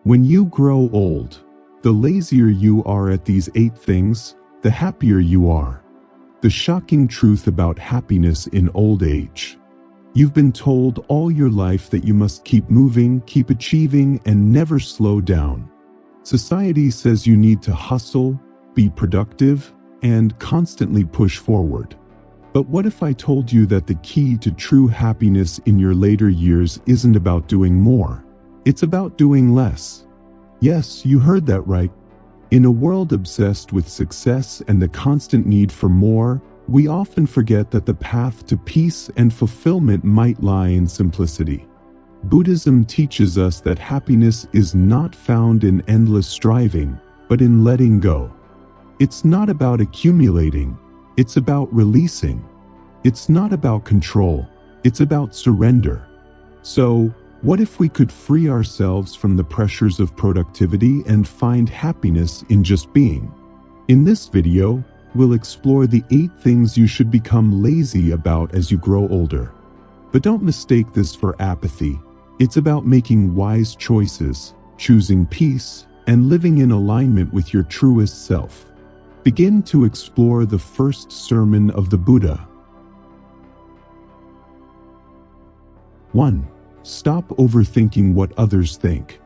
When you grow old, the lazier you are at these 8 things, the happier you are. The shocking truth about happiness in old age. You've been told all your life that you must keep moving, keep achieving, and never slow down. Society says you need to hustle, be productive, and constantly push forward. But what if I told you that the key to true happiness in your later years isn't about doing more? It's about doing less. Yes, you heard that right. In a world obsessed with success and the constant need for more, we often forget that the path to peace and fulfillment might lie in simplicity. Buddhism teaches us that happiness is not found in endless striving, but in letting go. It's not about accumulating, it's about releasing. It's not about control, it's about surrender. So, what if we could free ourselves from the pressures of productivity and find happiness in just being? In this video, we'll explore the 8 things you should become lazy about as you grow older. But don't mistake this for apathy. It's about making wise choices, choosing peace, and living in alignment with your truest self. Begin to explore the first sermon of the Buddha. 1. Stop overthinking what others think.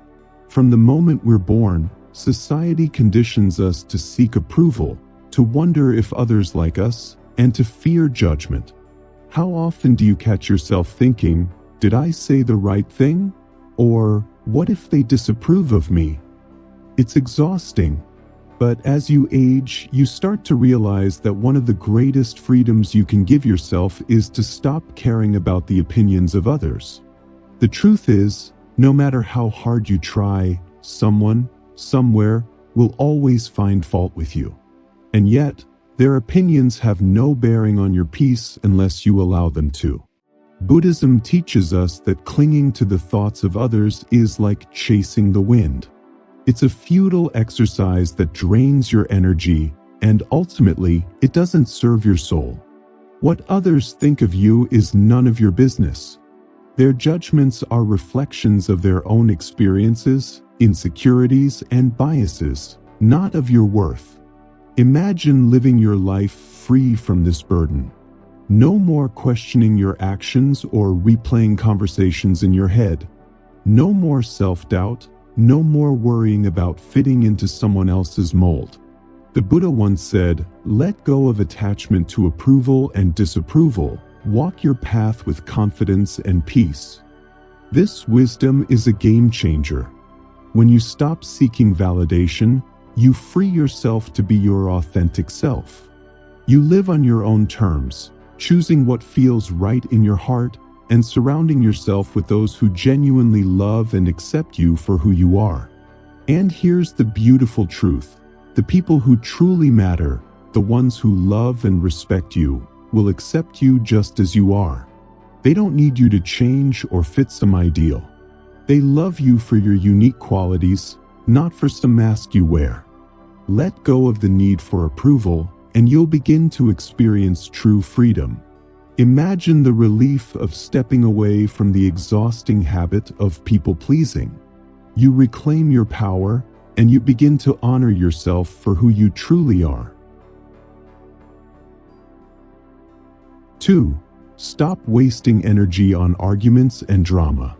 From the moment we're born, society conditions us to seek approval, to wonder if others like us, and to fear judgment. How often do you catch yourself thinking, did I say the right thing? Or, what if they disapprove of me? It's exhausting. But as you age, you start to realize that one of the greatest freedoms you can give yourself is to stop caring about the opinions of others. The truth is, no matter how hard you try, someone, somewhere, will always find fault with you. And yet, their opinions have no bearing on your peace unless you allow them to. Buddhism teaches us that clinging to the thoughts of others is like chasing the wind. It's a futile exercise that drains your energy, and ultimately, it doesn't serve your soul. What others think of you is none of your business. Their judgments are reflections of their own experiences, insecurities, and biases, not of your worth. Imagine living your life free from this burden. No more questioning your actions or replaying conversations in your head. No more self-doubt, no more worrying about fitting into someone else's mold. The Buddha once said, "Let go of attachment to approval and disapproval. Walk your path with confidence and peace." This wisdom is a game changer. When you stop seeking validation, you free yourself to be your authentic self. You live on your own terms, choosing what feels right in your heart and surrounding yourself with those who genuinely love and accept you for who you are. And here's the beautiful truth. The people who truly matter, the ones who love and respect you, will accept you just as you are. They don't need you to change or fit some ideal. They love you for your unique qualities, not for some mask you wear. Let go of the need for approval, and you'll begin to experience true freedom. Imagine the relief of stepping away from the exhausting habit of people-pleasing. You reclaim your power, and you begin to honor yourself for who you truly are. 2. Stop wasting energy on arguments and drama.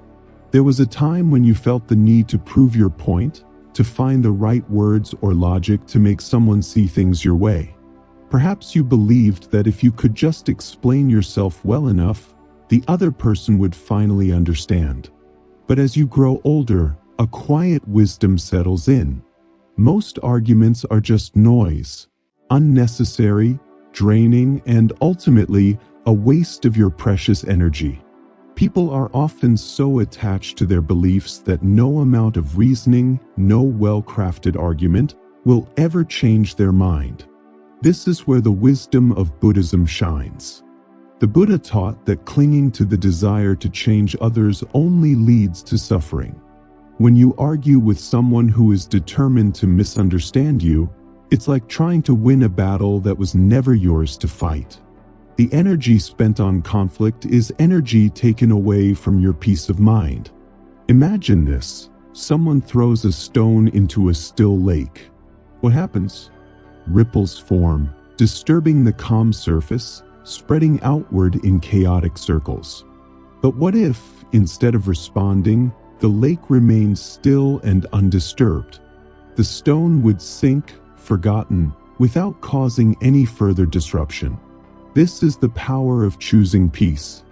There was a time when you felt the need to prove your point, to find the right words or logic to make someone see things your way. Perhaps you believed that if you could just explain yourself well enough, the other person would finally understand. But as you grow older, a quiet wisdom settles in. Most arguments are just noise, unnecessary, draining, and ultimately a waste of your precious energy. People are often so attached to their beliefs that no amount of reasoning, no well-crafted argument, will ever change their mind. This is where the wisdom of Buddhism shines. The Buddha taught that clinging to the desire to change others only leads to suffering. When you argue with someone who is determined to misunderstand you, it's like trying to win a battle that was never yours to fight. The energy spent on conflict is energy taken away from your peace of mind. Imagine this. Someone throws a stone into a still lake. What happens? Ripples form, disturbing the calm surface, spreading outward in chaotic circles. But what if, instead of responding, the lake remained still and undisturbed? The stone would sink, forgotten, without causing any further disruption. This is the power of choosing peace.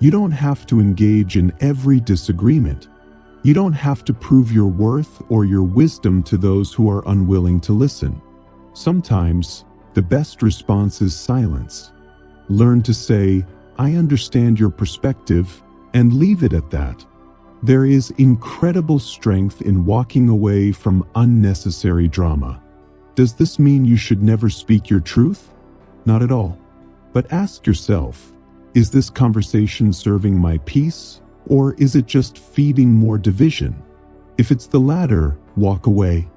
You don't have to engage in every disagreement. You don't have to prove your worth or your wisdom to those who are unwilling to listen. Sometimes, the best response is silence. Learn to say, "I understand your perspective," and leave it at that. There is incredible strength in walking away from unnecessary drama. Does this mean you should never speak your truth? Not at all. But ask yourself, is this conversation serving my peace, or is it just feeding more division? If it's the latter, walk away.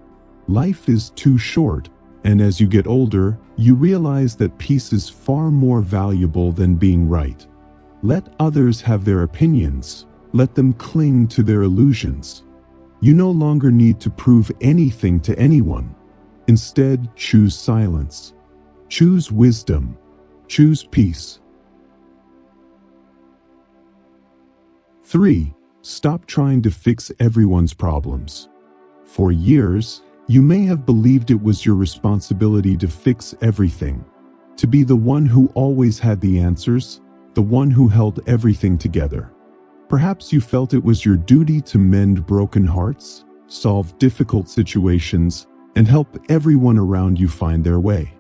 Life is too short, and as you get older, you realize that peace is far more valuable than being right. Let others have their opinions. Let them cling to their illusions. You no longer need to prove anything to anyone. Instead, choose silence. Choose wisdom. Choose peace. 3. Stop trying to fix everyone's problems. For years, you may have believed it was your responsibility to fix everything, to be the one who always had the answers, the one who held everything together. Perhaps you felt it was your duty to mend broken hearts, solve difficult situations, and help everyone around you find their way.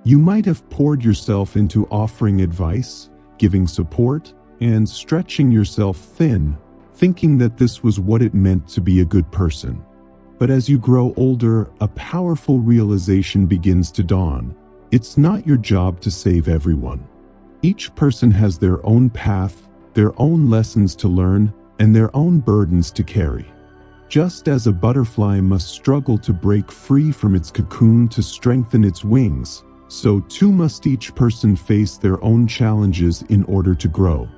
You might have poured yourself into offering advice, giving support, and stretching yourself thin, thinking that this was what it meant to be a good person. But as you grow older, a powerful realization begins to dawn. It's not your job to save everyone. Each person has their own path, their own lessons to learn, and their own burdens to carry. Just as a butterfly must struggle to break free from its cocoon to strengthen its wings, so too must each person face their own challenges in order to grow.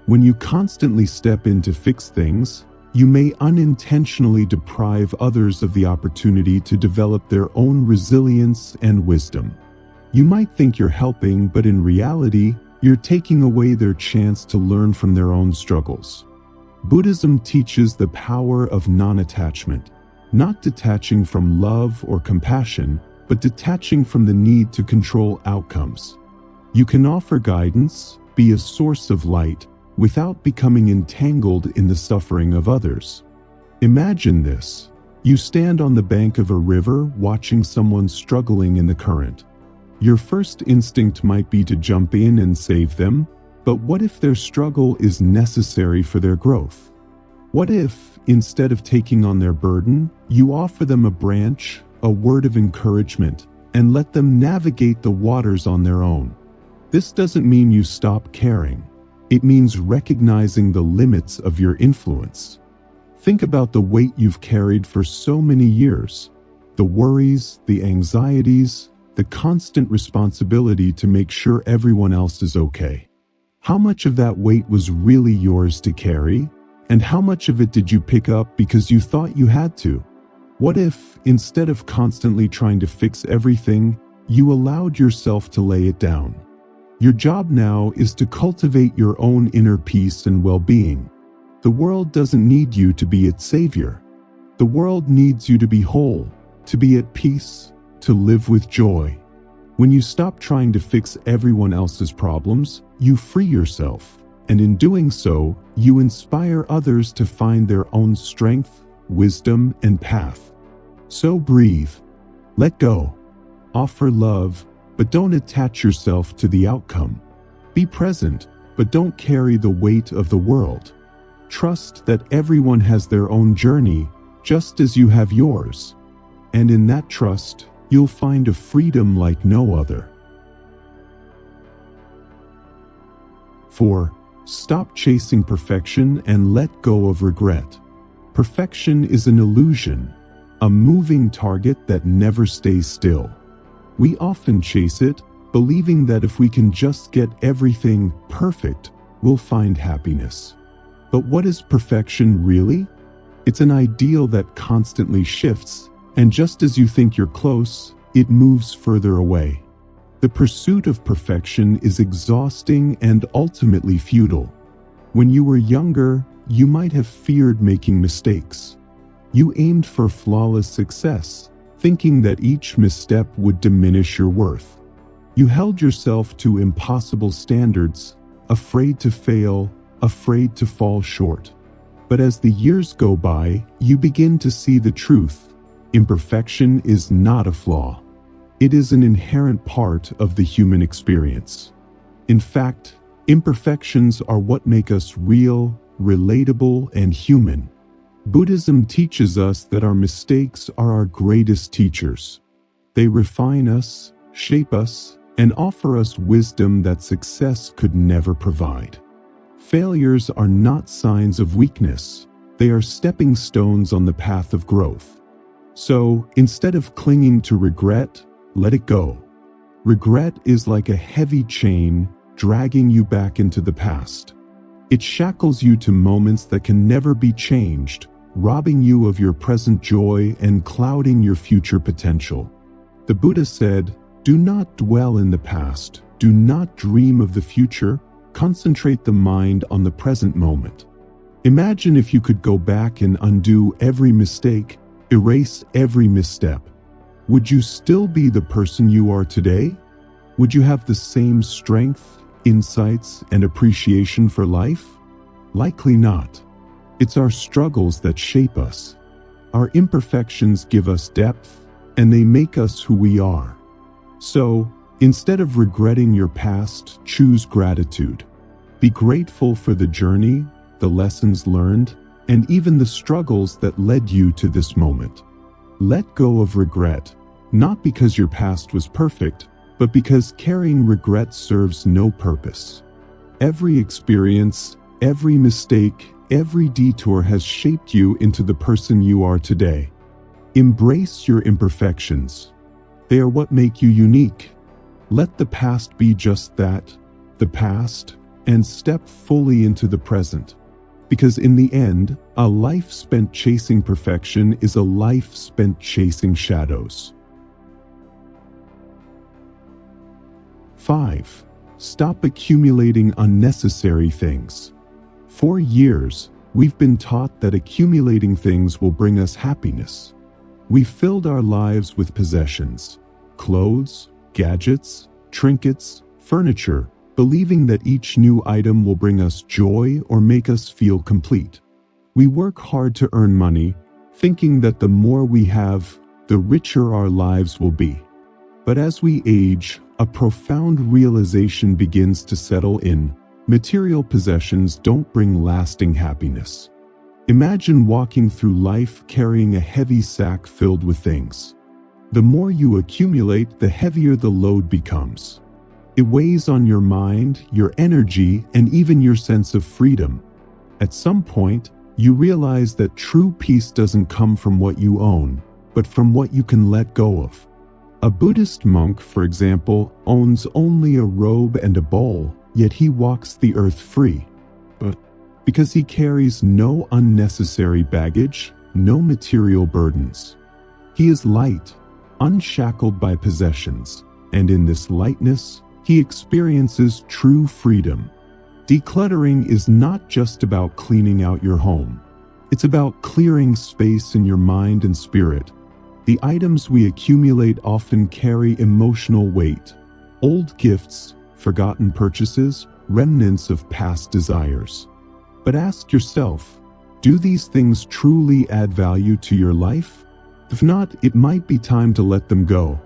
When you constantly step in to fix things, you may unintentionally deprive others of the opportunity to develop their own resilience and wisdom. You might think you're helping, but in reality, you're taking away their chance to learn from their own struggles. Buddhism teaches the power of non-attachment, not detaching from love or compassion, but detaching from the need to control outcomes. You can offer guidance, be a source of light, without becoming entangled in the suffering of others. Imagine this. You stand on the bank of a river watching someone struggling in the current. Your first instinct might be to jump in and save them, but what if their struggle is necessary for their growth? What if, instead of taking on their burden, you offer them a branch, a word of encouragement, and let them navigate the waters on their own? This doesn't mean you stop caring. It means recognizing the limits of your influence. Think about the weight you've carried for so many years, the worries, the anxieties, the constant responsibility to make sure everyone else is okay. How much of that weight was really yours to carry? And how much of it did you pick up because you thought you had to? What if, instead of constantly trying to fix everything, you allowed yourself to lay it down? Your job now is to cultivate your own inner peace and well-being. The world doesn't need you to be its savior. The world needs you to be whole, to be at peace, to live with joy. When you stop trying to fix everyone else's problems, you free yourself, and in doing so, you inspire others to find their own strength, wisdom, and path. So breathe. Let go. Offer love, but don't attach yourself to the outcome. Be present, but don't carry the weight of the world. Trust that everyone has their own journey, just as you have yours. And in that trust, you'll find a freedom like no other. 4. Stop chasing perfection and let go of regret. Perfection is an illusion, a moving target that never stays still. We often chase it, believing that if we can just get everything perfect, we'll find happiness. But what is perfection really? It's an ideal that constantly shifts, and just as you think you're close, it moves further away. The pursuit of perfection is exhausting and ultimately futile. When you were younger, you might have feared making mistakes. You aimed for flawless success, thinking that each misstep would diminish your worth. You held yourself to impossible standards, afraid to fail, afraid to fall short. But as the years go by, you begin to see the truth. Imperfection is not a flaw. It is an inherent part of the human experience. In fact, imperfections are what make us real, relatable, and human. Buddhism teaches us that our mistakes are our greatest teachers. They refine us, shape us, and offer us wisdom that success could never provide. Failures are not signs of weakness. They are stepping stones on the path of growth. So, instead of clinging to regret, let it go. Regret is like a heavy chain dragging you back into the past. It shackles you to moments that can never be changed, robbing you of your present joy and clouding your future potential. The Buddha said, "Do not dwell in the past. Do not dream of the future. Concentrate the mind on the present moment." Imagine if you could go back and undo every mistake, erase every misstep. Would you still be the person you are today? Would you have the same strength, insights, and appreciation for life? Likely not. It's our struggles that shape us. Our imperfections give us depth, and they make us who we are. So, instead of regretting your past, choose gratitude. Be grateful for the journey, the lessons learned, and even the struggles that led you to this moment. Let go of regret, not because your past was perfect, but because carrying regret serves no purpose. Every experience, every mistake, every detour has shaped you into the person you are today. Embrace your imperfections. They are what make you unique. Let the past be just that, the past, and step fully into the present. Because in the end, a life spent chasing perfection is a life spent chasing shadows. 5. Stop accumulating unnecessary things. For years, we've been taught that accumulating things will bring us happiness. We filled our lives with possessions, clothes, gadgets, trinkets, furniture, believing that each new item will bring us joy or make us feel complete. We work hard to earn money, thinking that the more we have, the richer our lives will be. But as we age, a profound realization begins to settle in. Material possessions don't bring lasting happiness. Imagine walking through life carrying a heavy sack filled with things. The more you accumulate, the heavier the load becomes. It weighs on your mind, your energy, and even your sense of freedom. At some point, you realize that true peace doesn't come from what you own, but from what you can let go of. A Buddhist monk, for example, owns only a robe and a bowl, yet he walks the earth free. Because he carries no unnecessary baggage, no material burdens. He is light, unshackled by possessions, and in this lightness, he experiences true freedom. Decluttering is not just about cleaning out your home. It's about clearing space in your mind and spirit. The items we accumulate often carry emotional weight. Old gifts, forgotten purchases, remnants of past desires. But ask yourself, do these things truly add value to your life? If not, it might be time to let them go.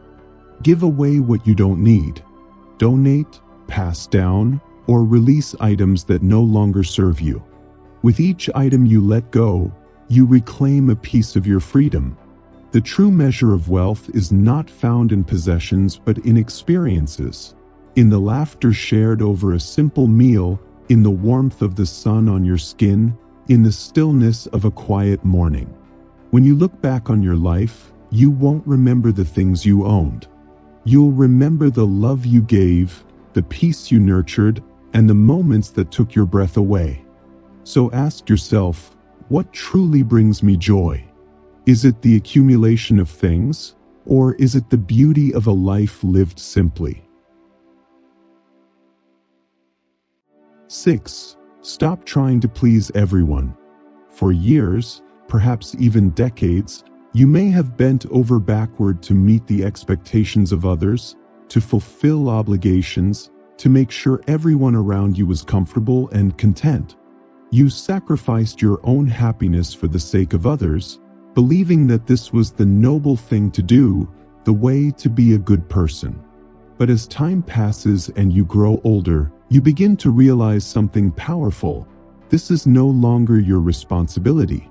Give away what you don't need. Donate, pass down, or release items that no longer serve you. With each item you let go, you reclaim a piece of your freedom. The true measure of wealth is not found in possessions but in experiences. In the laughter shared over a simple meal, in the warmth of the sun on your skin, in the stillness of a quiet morning. When you look back on your life, you won't remember the things you owned. You'll remember the love you gave, the peace you nurtured, and the moments that took your breath away. So ask yourself, What truly brings me joy? Is it the accumulation of things, or is it the beauty of a life lived simply? 6. Stop trying to please everyone. For years, perhaps even decades, you may have bent over backward to meet the expectations of others, to fulfill obligations, to make sure everyone around you was comfortable and content. You sacrificed your own happiness for the sake of others, believing that this was the noble thing to do, the way to be a good person. But as time passes and you grow older, you begin to realize something powerful. This is no longer your responsibility.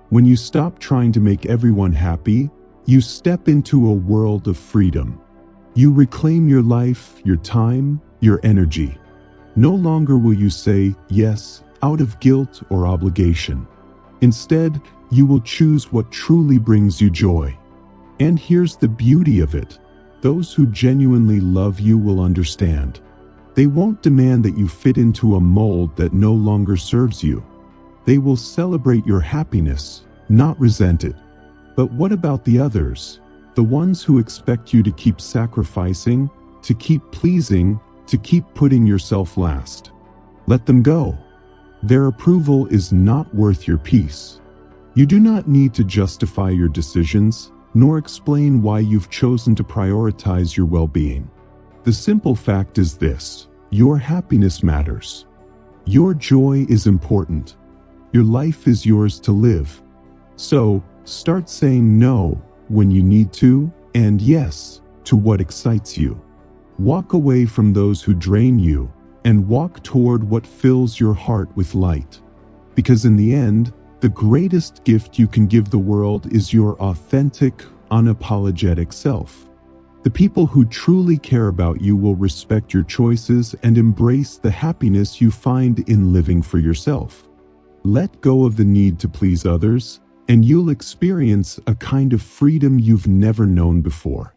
When you stop trying to make everyone happy, you step into a world of freedom. You reclaim your life, your time, your energy. No longer will you say yes out of guilt or obligation. Instead, you will choose what truly brings you joy. And here's the beauty of it. Those who genuinely love you will understand. They won't demand that you fit into a mold that no longer serves you. They will celebrate your happiness, not resent it. But what about the others? The ones who expect you to keep sacrificing, to keep pleasing, to keep putting yourself last. Let them go. Their approval is not worth your peace. You do not need to justify your decisions, nor explain why you've chosen to prioritize your well-being. The simple fact is this: your happiness matters. Your joy is important. Your life is yours to live. So, start saying no when you need to, and yes to what excites you. Walk away from those who drain you, and walk toward what fills your heart with light. Because in the end, the greatest gift you can give the world is your authentic, unapologetic self. The people who truly care about you will respect your choices and embrace the happiness you find in living for yourself. Let go of the need to please others, and you'll experience a kind of freedom you've never known before.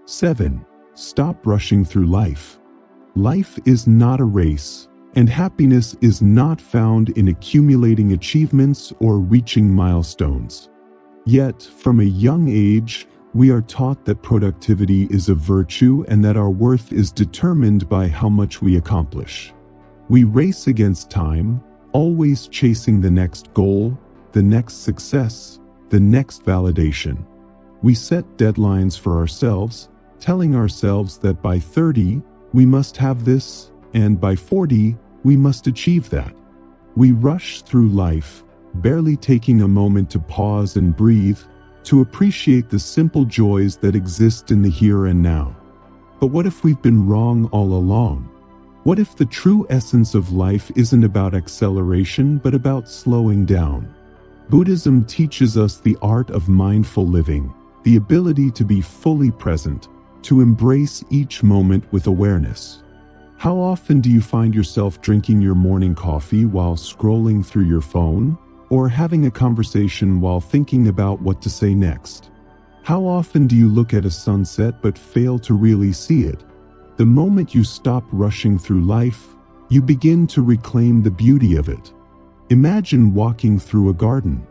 7. Stop rushing through life. Life is not a race, and happiness is not found in accumulating achievements or reaching milestones. Yet, from a young age, we are taught that productivity is a virtue and that our worth is determined by how much we accomplish. We race against time, always chasing the next goal, the next success, the next validation. We set deadlines for ourselves, telling ourselves that by 30, we must have this, and by 40, we must achieve that. We rush through life, barely taking a moment to pause and breathe, to appreciate the simple joys that exist in the here and now. But what if we've been wrong all along? What if the true essence of life isn't about acceleration, but about slowing down? Buddhism teaches us the art of mindful living, the ability to be fully present, to embrace each moment with awareness. How often do you find yourself drinking your morning coffee while scrolling through your phone, or having a conversation while thinking about what to say next? How often do you look at a sunset but fail to really see it? The moment you stop rushing through life, you begin to reclaim the beauty of it. Imagine walking through a garden.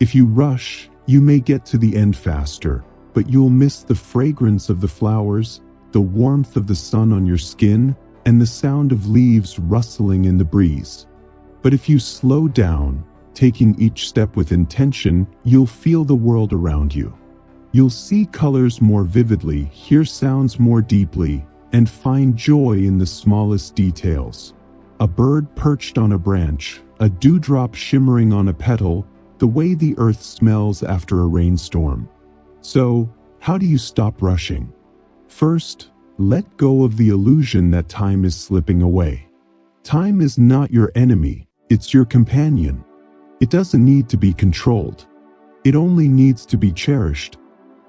If you rush, you may get to the end faster, but you'll miss the fragrance of the flowers, the warmth of the sun on your skin, and the sound of leaves rustling in the breeze. But if you slow down, taking each step with intention, you'll feel the world around you. You'll see colors more vividly, hear sounds more deeply, and find joy in the smallest details. A bird perched on a branch, a dewdrop shimmering on a petal, the way the earth smells after a rainstorm. So, how do you stop rushing? First, let go of the illusion that time is slipping away. Time is not your enemy, it's your companion. It doesn't need to be controlled. It only needs to be cherished.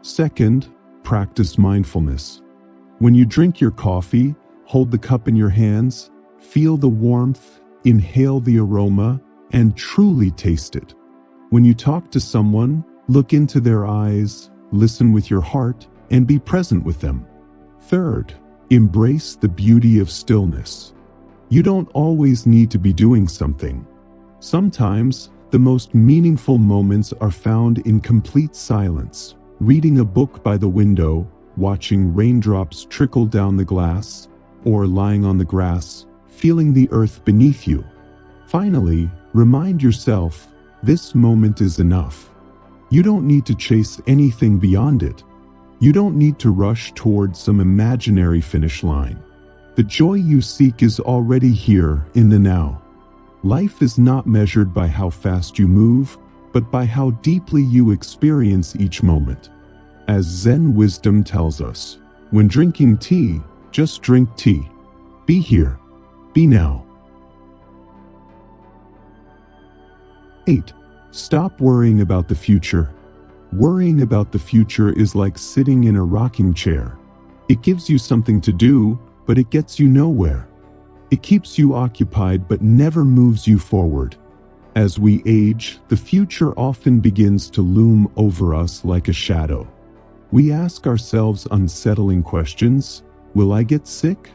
Second, practice mindfulness. When you drink your coffee, hold the cup in your hands, feel the warmth, inhale the aroma, and truly taste it. When you talk to someone, look into their eyes, listen with your heart, and be present with them. Third, embrace the beauty of stillness. You don't always need to be doing something. Sometimes, the most meaningful moments are found in complete silence, reading a book by the window, watching raindrops trickle down the glass, or lying on the grass, feeling the earth beneath you. Finally, remind yourself, this moment is enough. You don't need to chase anything beyond it. You don't need to rush towards some imaginary finish line. The joy you seek is already here in the now. Life is not measured by how fast you move, but by how deeply you experience each moment. As Zen wisdom tells us, when drinking tea, just drink tea. Be here. Be now. 8. Stop worrying about the future. Worrying about the future is like sitting in a rocking chair. It gives you something to do, but it gets you nowhere. It keeps you occupied but never moves you forward. As we age, the future often begins to loom over us like a shadow. We ask ourselves unsettling questions. Will I get sick?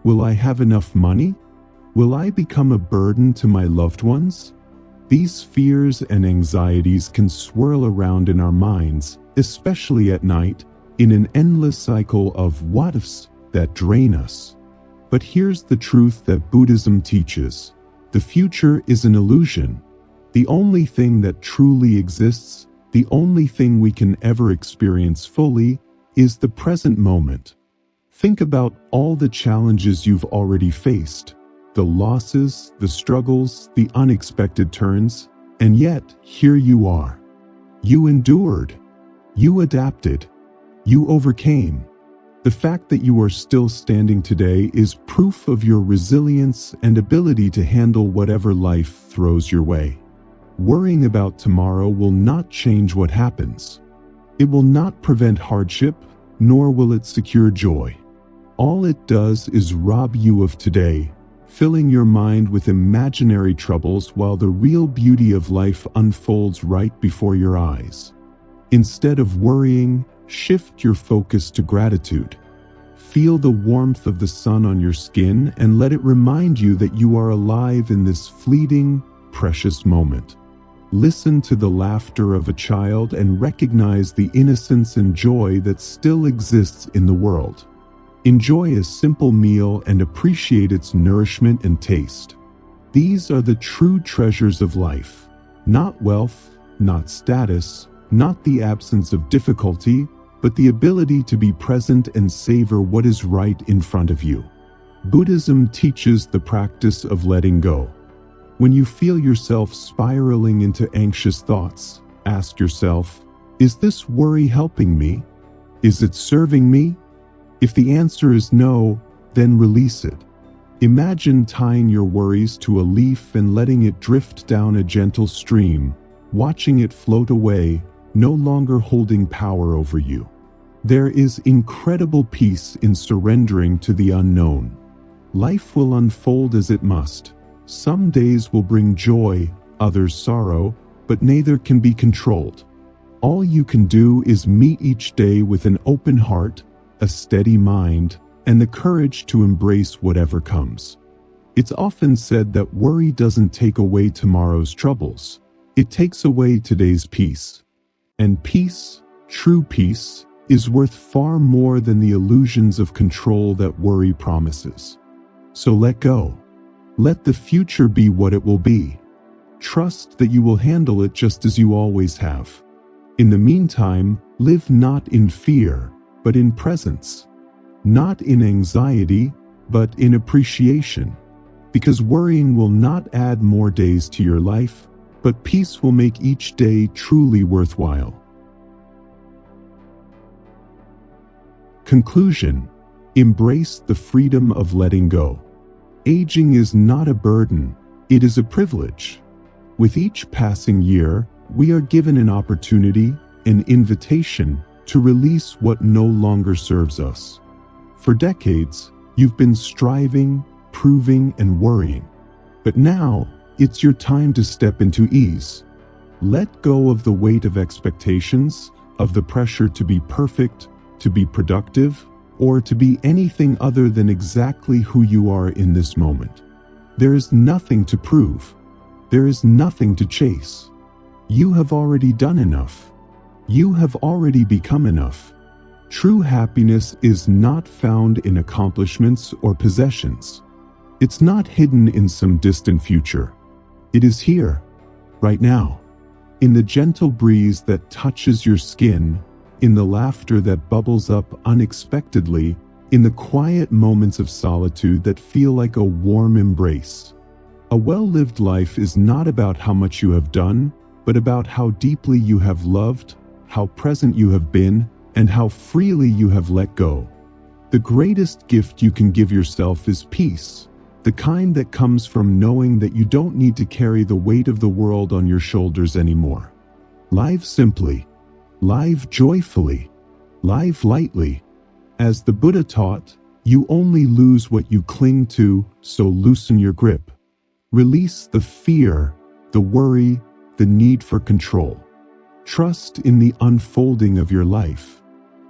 Will I have enough money? Will I become a burden to my loved ones? These fears and anxieties can swirl around in our minds, especially at night, in an endless cycle of what-ifs that drain us. But here's the truth that Buddhism teaches. The future is an illusion. The only thing that truly exists, the only thing we can ever experience fully, is the present moment. Think about all the challenges you've already faced. The losses, the struggles, the unexpected turns, and yet, here you are. You endured. You adapted. You overcame. The fact that you are still standing today is proof of your resilience and ability to handle whatever life throws your way. Worrying about tomorrow will not change what happens. It will not prevent hardship, nor will it secure joy. All it does is rob you of today, filling your mind with imaginary troubles while the real beauty of life unfolds right before your eyes. Instead of worrying, shift your focus to gratitude. Feel the warmth of the sun on your skin and let it remind you that you are alive in this fleeting, precious moment. Listen to the laughter of a child and recognize the innocence and joy that still exists in the world. Enjoy a simple meal and appreciate its nourishment and taste. These are the true treasures of life. Not wealth, not status, not the absence of difficulty, but the ability to be present and savor what is right in front of you. Buddhism teaches the practice of letting go. When you feel yourself spiraling into anxious thoughts, ask yourself, is this worry helping me? Is it serving me? If the answer is no, then release it. Imagine tying your worries to a leaf and letting it drift down a gentle stream, watching it float away, no longer holding power over you. There is incredible peace in surrendering to the unknown. Life will unfold as it must. Some days will bring joy, others sorrow, but neither can be controlled. All you can do is meet each day with an open heart, a steady mind, and the courage to embrace whatever comes. It's often said that worry doesn't take away tomorrow's troubles. It takes away today's peace. And peace, true peace, is worth far more than the illusions of control that worry promises. So let go. Let the future be what it will be. Trust that you will handle it just as you always have. In the meantime, live not in fear, but in presence. Not in anxiety, but in appreciation. Because worrying will not add more days to your life, but peace will make each day truly worthwhile. Conclusion: embrace the freedom of letting go. Aging is not a burden, it is a privilege. With each passing year, we are given an opportunity, an invitation, to release what no longer serves us. For decades, you've been striving, proving, and worrying. But now, it's your time to step into ease. Let go of the weight of expectations, of the pressure to be perfect, to be productive, or to be anything other than exactly who you are in this moment. There is nothing to prove. There is nothing to chase. You have already done enough. You have already become enough. True happiness is not found in accomplishments or possessions. It's not hidden in some distant future. It is here, right now, in the gentle breeze that touches your skin, in the laughter that bubbles up unexpectedly, in the quiet moments of solitude that feel like a warm embrace. A well-lived life is not about how much you have done, but about how deeply you have loved, how present you have been, and how freely you have let go. The greatest gift you can give yourself is peace, the kind that comes from knowing that you don't need to carry the weight of the world on your shoulders anymore. Live simply, live joyfully, live lightly. As the Buddha taught, you only lose what you cling to, so loosen your grip. Release the fear, the worry, the need for control. Trust in the unfolding of your life.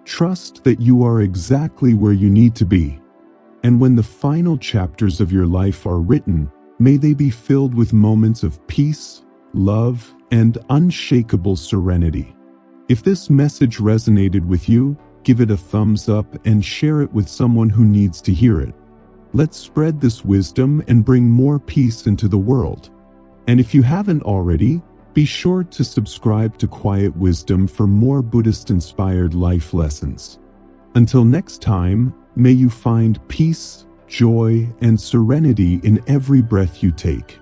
Trust that you are exactly where you need to be. And when the final chapters of your life are written, may they be filled with moments of peace, love, and unshakable serenity. If this message resonated with you, give it a thumbs up and share it with someone who needs to hear it. Let's spread this wisdom and bring more peace into the world. And if you haven't already, be sure to subscribe to Quiet Wisdom for more Buddhist-inspired life lessons. Until next time, may you find peace, joy, and serenity in every breath you take.